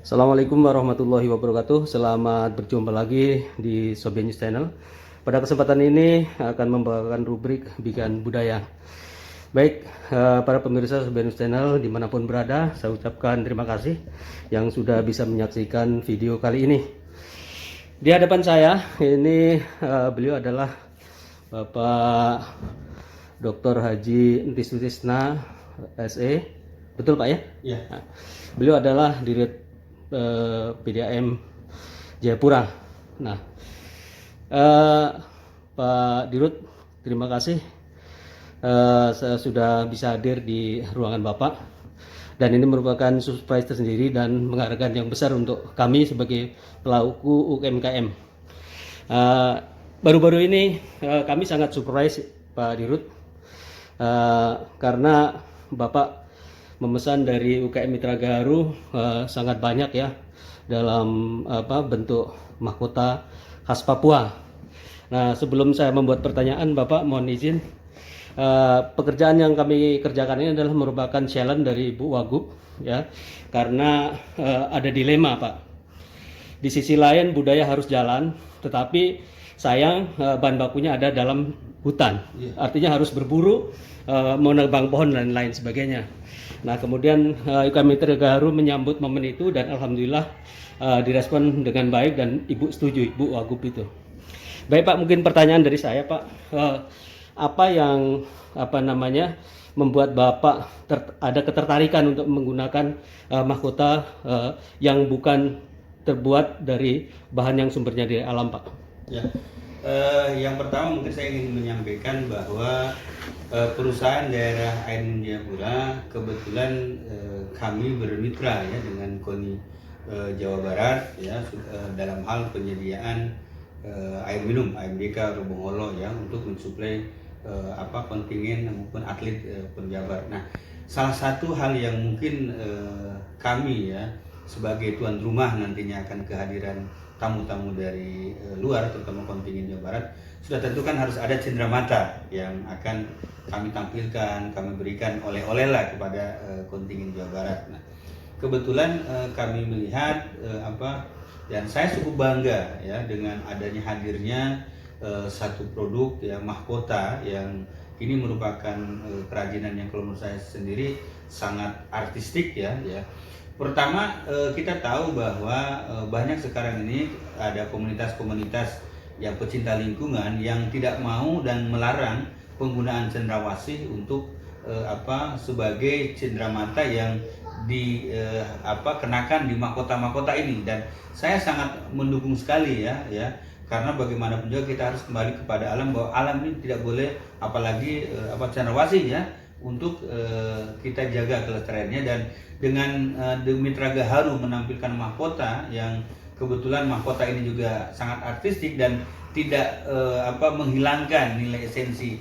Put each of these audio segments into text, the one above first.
Assalamualaikum warahmatullahi wabarakatuh. Selamat berjumpa lagi di Sobe News Channel. Pada kesempatan ini akan membawakan rubrik Bigan Budaya. Baik, para pemirsa Sobe News Channel dimanapun berada, saya ucapkan terima kasih yang sudah bisa menyaksikan video kali ini. Di hadapan saya ini beliau adalah Bapak Dr. Haji Entis Sutisna SE. Betul Pak ya? Iya. Nah, beliau adalah Dirut PDAM Jayapura. Nah, Pak Dirut, terima kasih saya sudah bisa hadir di ruangan Bapak. Dan ini merupakan surprise tersendiri dan penghargaan yang besar untuk kami sebagai pelaku UMKM. Baru-baru ini kami sangat surprise Pak Dirut karena Bapak memesan dari UKM Mitra Gaharu sangat banyak ya dalam bentuk mahkota khas Papua. Nah, sebelum saya membuat pertanyaan, Bapak mohon izin, pekerjaan yang kami kerjakan ini adalah merupakan challenge dari Bu Wagub ya, karena ada dilema Pak. Di sisi lain budaya harus jalan, tetapi sayang bahan bakunya ada dalam hutan, artinya harus berburu, menebang pohon dan lain sebagainya. Nah, kemudian UKM Mitra Gaharu menyambut momen itu dan alhamdulillah direspon dengan baik dan Ibu setuju, Ibu Wagub itu. Baik Pak, mungkin pertanyaan dari saya Pak, apa yang membuat Bapak ada ketertarikan untuk menggunakan mahkota yang bukan terbuat dari bahan yang sumbernya dari alam Pak? Ya. Yang pertama mungkin saya ingin menyampaikan bahwa perusahaan daerah Air Minum Jayapura kebetulan kami bermitra ya dengan KONI Jawa Barat ya dalam hal penyediaan air minum AMDK Rubongolo ya untuk mensuplai kontingen maupun atlet penjabar. Nah, salah satu hal yang mungkin kami ya sebagai tuan rumah nantinya akan kehadiran tamu-tamu dari luar terutama kontingen Jawa Barat sudah tentu kan harus ada cenderamata yang akan kami tampilkan, kami berikan oleh-oleh lah kepada kontingen Jawa Barat. Nah, kebetulan kami melihat dan saya cukup bangga ya dengan adanya hadirnya satu produk ya mahkota yang ini merupakan kerajinan yang kalau menurut saya sendiri sangat artistik ya. Pertama kita tahu bahwa banyak sekarang ini ada komunitas-komunitas yang pecinta lingkungan yang tidak mau dan melarang penggunaan cendrawasih untuk sebagai cenderamata yang kenakan di mahkota-mahkota ini, dan saya sangat mendukung sekali ya karena bagaimanapun juga kita harus kembali kepada alam, bahwa alam ini tidak boleh apalagi cendrawasih ya untuk kita jaga kelestariannya. Dan dengan Mitra Gaharu menampilkan mahkota yang kebetulan mahkota ini juga sangat artistik dan tidak menghilangkan nilai esensi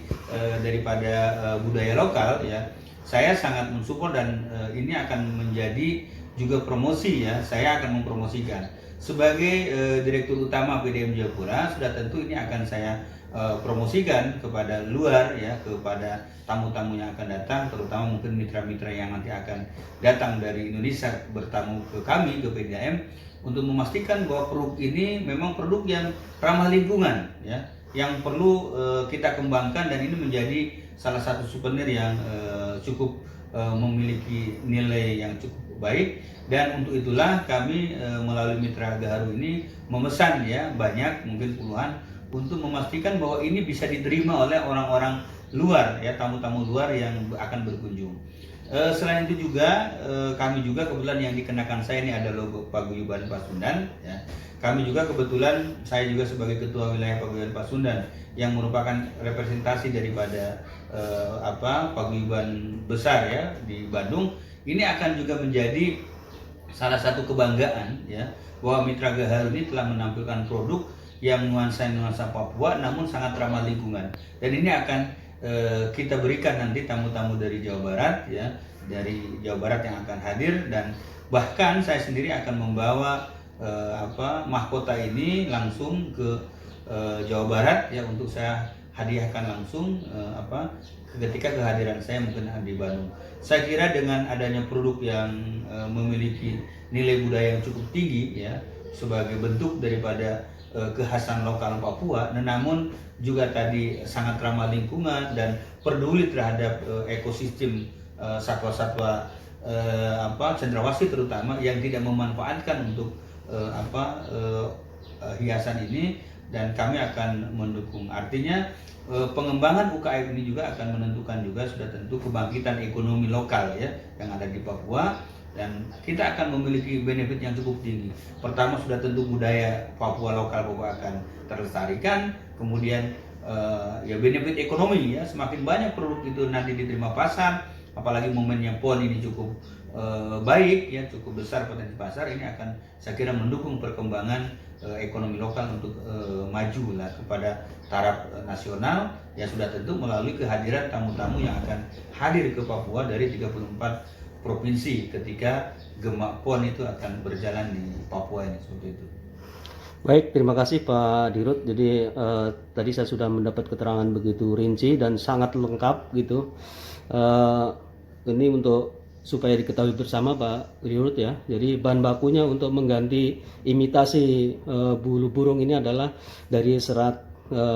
daripada budaya lokal ya, saya sangat mensupport dan ini akan menjadi juga promosi ya. Saya akan mempromosikan sebagai Direktur Utama PDAM Jayapura, sudah tentu ini akan saya promosikan kepada luar ya, kepada tamu-tamu yang akan datang, terutama mungkin mitra-mitra yang nanti akan datang dari Indonesia bertamu ke kami, ke PDAM, untuk memastikan bahwa produk ini memang produk yang ramah lingkungan ya, yang perlu kita kembangkan, dan ini menjadi salah satu souvenir yang cukup memiliki nilai yang cukup baik. Dan untuk itulah kami melalui Mitra Gaharu ini memesan ya banyak, mungkin puluhan, untuk memastikan bahwa ini bisa diterima oleh orang-orang luar ya, tamu-tamu luar yang akan berkunjung. Selain itu juga kami juga kebetulan yang dikenakan saya ini ada logo Paguyuban Pasundan ya. Kami juga kebetulan saya juga sebagai ketua wilayah Paguyuban Pasundan yang merupakan representasi daripada paguyuban besar ya di Bandung. Ini akan juga menjadi salah satu kebanggaan ya, bahwa Mitra Gaharu ini telah menampilkan produk yang nuansa Papua namun sangat ramah lingkungan, dan ini akan kita berikan nanti tamu-tamu dari Jawa Barat ya, dari Jawa Barat yang akan hadir, dan bahkan saya sendiri akan membawa mahkota ini langsung ke Jawa Barat ya, untuk saya hadiahkan langsung ketika kehadiran saya mungkin di Bandung. Saya kira dengan adanya produk yang memiliki nilai budaya yang cukup tinggi ya, sebagai bentuk daripada kekhasan lokal Papua, namun juga tadi sangat ramah lingkungan dan peduli terhadap ekosistem satwa-satwa cendrawasih terutama yang tidak memanfaatkan untuk hiasan ini, dan kami akan mendukung. Artinya pengembangan UKM ini juga akan menentukan juga sudah tentu kebangkitan ekonomi lokal ya yang ada di Papua, dan kita akan memiliki benefit yang cukup tinggi. Pertama sudah tentu budaya Papua lokal akan terlestarikan, kemudian ya benefit ekonomi ya, semakin banyak produk itu nanti diterima pasar, apalagi momennya PON ini cukup baik ya, cukup besar potensi pasar, ini akan saya kira mendukung perkembangan ekonomi lokal untuk maju lah kepada taraf nasional ya, sudah tentu melalui kehadiran tamu-tamu yang akan hadir ke Papua dari 34 provinsi ketika Gemak PON itu akan berjalan di Papua ini, seperti itu. Baik, terima kasih Pak Dirut. Jadi tadi saya sudah mendapat keterangan begitu rinci dan sangat lengkap gitu. Ini untuk supaya diketahui bersama Pak Dirut ya. Jadi bahan bakunya untuk mengganti imitasi bulu burung ini adalah dari serat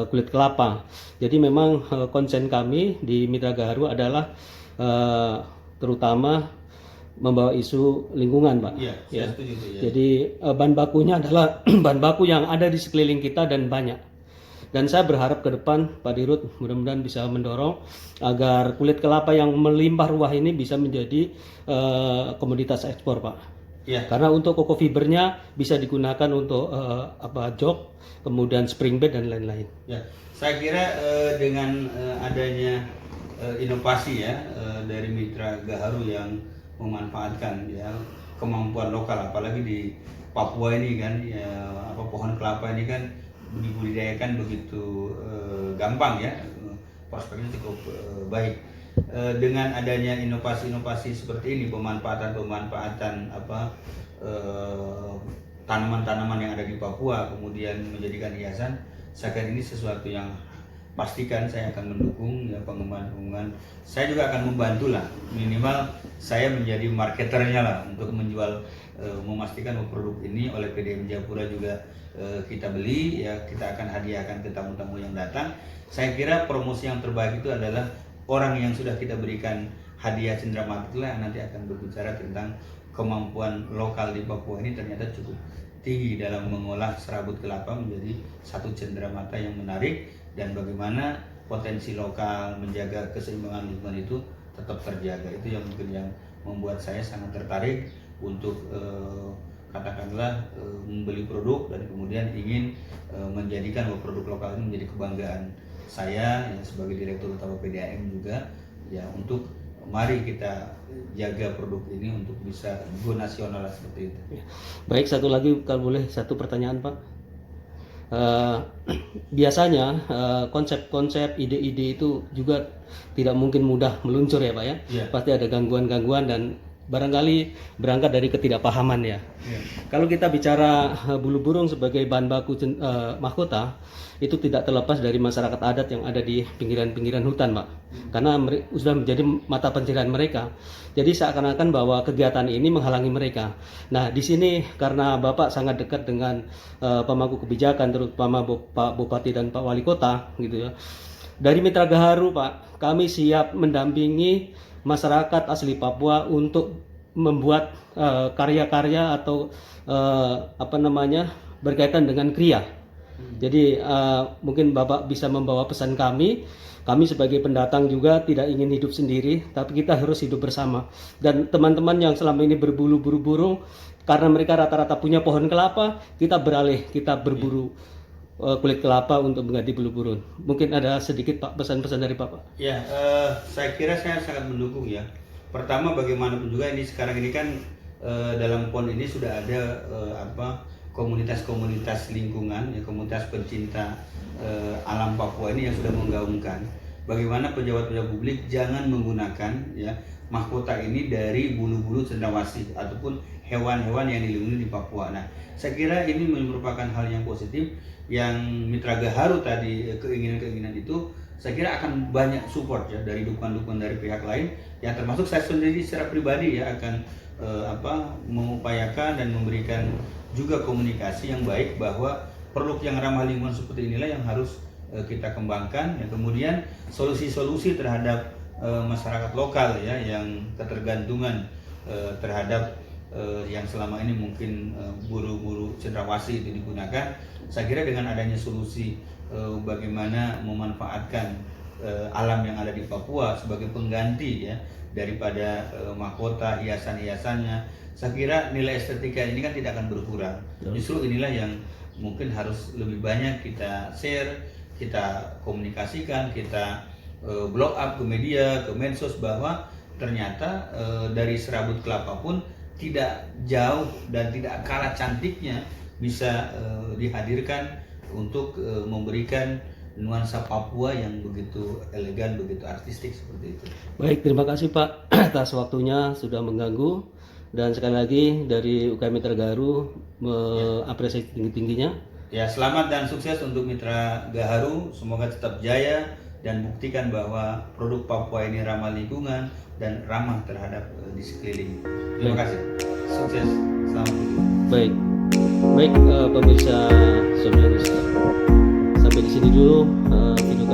kulit kelapa. Jadi memang konsen kami di Mitra Gaharu adalah terutama membawa isu lingkungan, Pak. Iya, ya. setuju, ya. Jadi bahan bakunya adalah bahan baku yang ada di sekeliling kita dan banyak. Dan saya berharap ke depan Pak Dirut mudah-mudahan bisa mendorong agar kulit kelapa yang melimpah ruah ini bisa menjadi komoditas ekspor, Pak. Ya. Karena untuk koko fibernya bisa digunakan untuk jok, kemudian spring bed dan lain-lain. Ya, saya kira dengan adanya inovasi ya dari Mitra Gaharu yang memanfaatkan ya kemampuan lokal, apalagi di Papua ini kan ya, pohon kelapa ini kan dibudidayakan begitu gampang ya, prospeknya cukup baik. Dengan adanya inovasi-inovasi seperti ini, pemanfaatan tanaman-tanaman yang ada di Papua kemudian menjadikan hiasan, saya kira ini sesuatu yang pastikan saya akan mendukung ya pengembangan. Saya juga akan membantu lah, minimal saya menjadi marketernya lah untuk menjual, memastikan produk ini oleh PDM Jayapura juga kita beli ya, kita akan hadiahkan ke tamu-tamu yang datang. Saya kira promosi yang terbaik itu adalah orang yang sudah kita berikan hadiah cenderamata itulah yang nanti akan berbicara tentang kemampuan lokal di Papua ini ternyata cukup tinggi dalam mengolah serabut kelapa menjadi satu cenderamata yang menarik, dan bagaimana potensi lokal menjaga keseimbangan lingkungan itu tetap terjaga. Itu yang mungkin yang membuat saya sangat tertarik untuk katakanlah membeli produk dan kemudian ingin menjadikan produk lokal ini menjadi kebanggaan saya ya, sebagai Direktur Utama PDAM juga ya, untuk mari kita jaga produk ini untuk bisa go nasional seperti itu. Baik, satu lagi kalau boleh, satu pertanyaan Pak. Biasanya konsep-konsep ide-ide itu juga tidak mungkin mudah meluncur ya Pak ya. Yeah. Pasti ada gangguan-gangguan dan barangkali berangkat dari ketidakpahaman ya. Yeah. Kalau kita bicara bulu burung sebagai bahan baku mahkota, itu tidak terlepas dari masyarakat adat yang ada di pinggiran-pinggiran hutan, Pak. Karena sudah menjadi mata pencarian mereka. Jadi seakan-akan bahwa kegiatan ini menghalangi mereka. Nah, di sini karena Bapak sangat dekat dengan pemangku kebijakan, terutama Pak Bupati dan Pak Wali Kota, gitu ya. Dari Mitra Gaharu, Pak, kami siap mendampingi masyarakat asli Papua untuk membuat karya-karya atau berkaitan dengan kriya. Jadi mungkin Bapak bisa membawa pesan kami sebagai pendatang juga tidak ingin hidup sendiri, tapi kita harus hidup bersama. Dan teman-teman yang selama ini berburu burung, karena mereka rata-rata punya pohon kelapa, kita beralih, kita berburu kulit kelapa untuk mengganti bulu burung. Mungkin ada sedikit Pak pesan-pesan dari Bapak. Ya, saya kira saya sangat mendukung ya. Pertama, bagaimanapun juga ini sekarang ini kan dalam PON ini sudah ada komunitas-komunitas lingkungan, ya, komunitas pencinta alam Papua ini yang sudah menggaungkan bagaimana pejabat-pejabat publik jangan menggunakan ya mahkota ini dari bulu-bulu cendrawasih ataupun hewan-hewan yang dilindungi di Papua. Nah, saya kira ini merupakan hal yang positif yang Mitra Gaharu tadi keinginan-keinginan itu saya kira akan banyak support ya dari dukungan-dukungan dari pihak lain yang termasuk saya sendiri secara pribadi ya akan mengupayakan dan memberikan juga komunikasi yang baik bahwa produk yang ramah lingkungan seperti inilah yang harus kita kembangkan ya. Kemudian solusi-solusi terhadap masyarakat lokal ya yang ketergantungan terhadap yang selama ini mungkin buru-buru cendrawasih itu digunakan. Saya kira dengan adanya solusi bagaimana memanfaatkan alam yang ada di Papua sebagai pengganti ya daripada mahkota hiasan-hiasannya, saya kira nilai estetika ini kan tidak akan berkurang. Justru inilah yang mungkin harus lebih banyak kita share, kita komunikasikan, kita blow up ke media, ke medsos bahwa ternyata dari serabut kelapa pun tidak jauh dan tidak kalah cantiknya bisa dihadirkan untuk memberikan nuansa Papua yang begitu elegan, begitu artistik seperti itu. Baik, terima kasih Pak atas waktunya sudah mengganggu, dan sekali lagi dari UKM Mitra Gaharu mengapresiasi tinggi-tingginya. Ya, selamat dan sukses untuk Mitra Gaharu, semoga tetap jaya dan buktikan bahwa produk Papua ini ramah lingkungan dan ramah terhadap di sekeliling. Terima kasih. Sukses. Selamat Baik. Baik pemirsa Somnianis. Sampai di sini dulu video